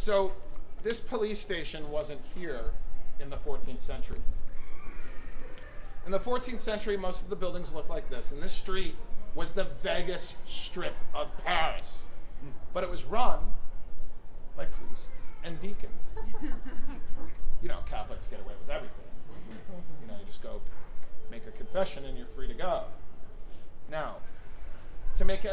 So this police station wasn't here in the 14th century. In the 14th century, most of the buildings looked like this, and this street was the Vegas Strip of Paris. But it was run by priests and deacons. You know, Catholics get away with everything. You know, you just go make a confession and you're free to go. Now, to make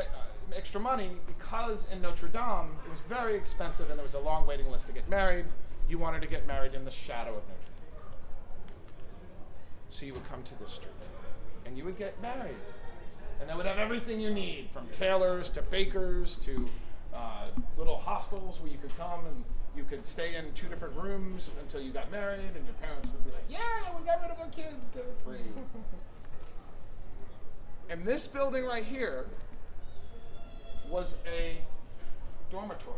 extra money, because in Notre Dame it was very expensive and there was a long waiting list to get married, you wanted to get married in the shadow of Notre Dame. So you would come to this street and you would get married. And they would have everything you need, from tailors to bakers to little hostels where you could come and you could stay in 2 different rooms until you got married, and your parents would be like, yeah, we got rid of our kids, they're free. And this building right here was a dormitory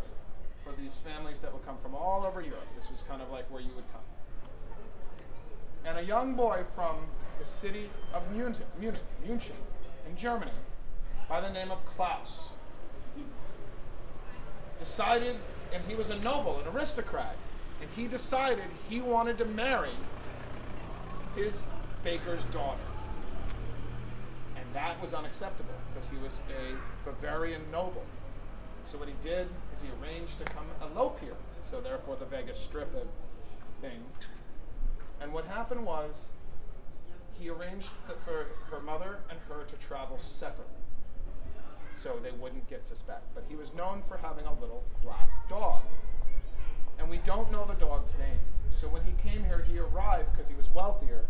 for these families that would come from all over Europe. This was kind of like where you would come. And a young boy from the city of Munich in Germany, by the name of Klaus, decided, and he was a noble, an aristocrat, and he decided he wanted to marry his baker's daughter. And that was unacceptable because he was a Bavarian noble. So what he did is he arranged to come elope here. So therefore the Vegas Strip of things. And what happened was he arranged for her mother and her to travel separately so they wouldn't get suspect. But he was known for having a little black dog. And we don't know the dog's name. So when he came here, he arrived because he was wealthier.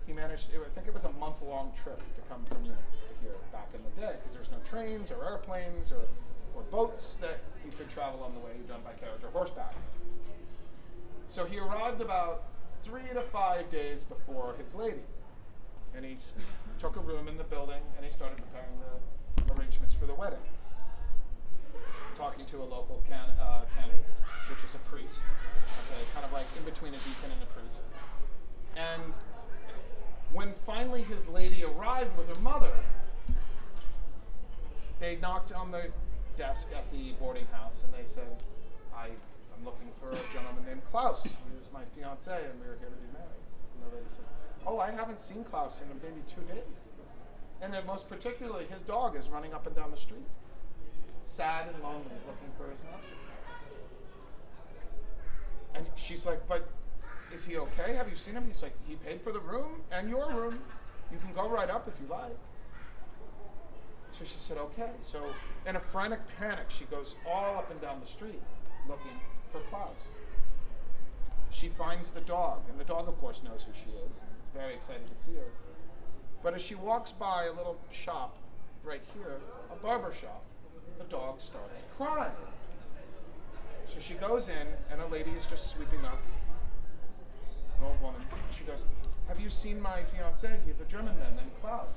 He managed, I think it was a month-long trip to come from Munich to here back in the day, because there's no trains or airplanes or boats that you could travel on the way, done by carriage or horseback. So he arrived about 3 to 5 days before his lady. And he took a room in the building and he started preparing the arrangements for the wedding. Talking to a local canon, which is a priest, okay, kind of like in between a deacon and a priest. And when finally his lady arrived with her mother, they knocked on the desk at the boarding house and they said, I'm looking for a gentleman named Klaus. He is my fiance and we are here to be married. And the lady says, oh, I haven't seen Klaus in maybe 2 days. And then most particularly, his dog is running up and down the street, sad and lonely, looking for his master. And she's like, but is he okay? Have you seen him? He's like, he paid for the room and your room. You can go right up if you like. So she said, okay. So in a frantic panic, she goes all up and down the street looking for Klaus. She finds the dog, and the dog, of course, knows who she is. And is very excited to see her. But as she walks by a little shop right here, a barber shop, the dog starts crying. So she goes in, and a lady is just sweeping up. An old woman. She goes, have you seen my fiance? He's a German man named Klaus.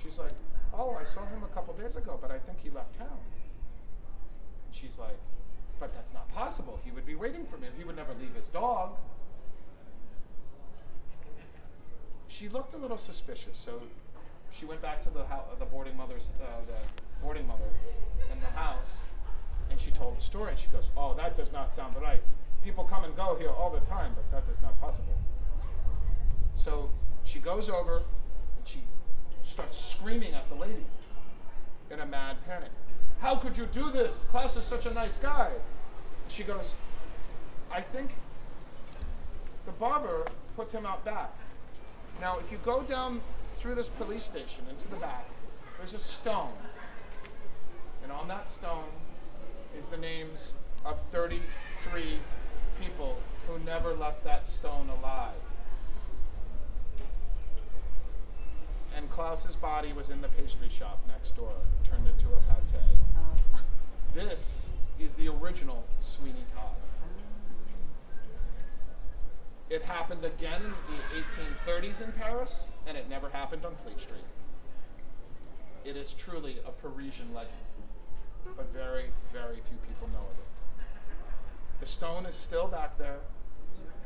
She's like, oh, I saw him a couple days ago, but I think he left town. And she's like, but that's not possible. He would be waiting for me. He would never leave his dog. She looked a little suspicious, so she went back to the boarding mother in the house, and she told the story, and she goes, oh, that does not sound right. People come and go here all the time, but that is not possible. So she goes over, and she starts screaming at the lady in a mad panic. How could you do this? Klaus is such a nice guy. She goes, I think the barber put him out back. Now, if you go down through this police station into the back, there's a stone. And on that stone is the names of 33 people who never left that stone alive. And Klaus's body was in the pastry shop next door, turned into a pate. This is the original Sweeney Todd. It happened again in the 1830s in Paris, and it never happened on Fleet Street. It is truly a Parisian legend, but very, very few people know of it. The stone is still back there,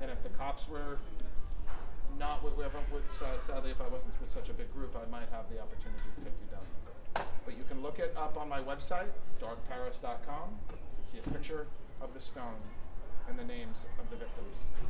and if the cops were not with sadly, if I wasn't with such a big group, I might have the opportunity to take you down there. But you can look it up on my website, darkparis.com. You can see a picture of the stone and the names of the victims.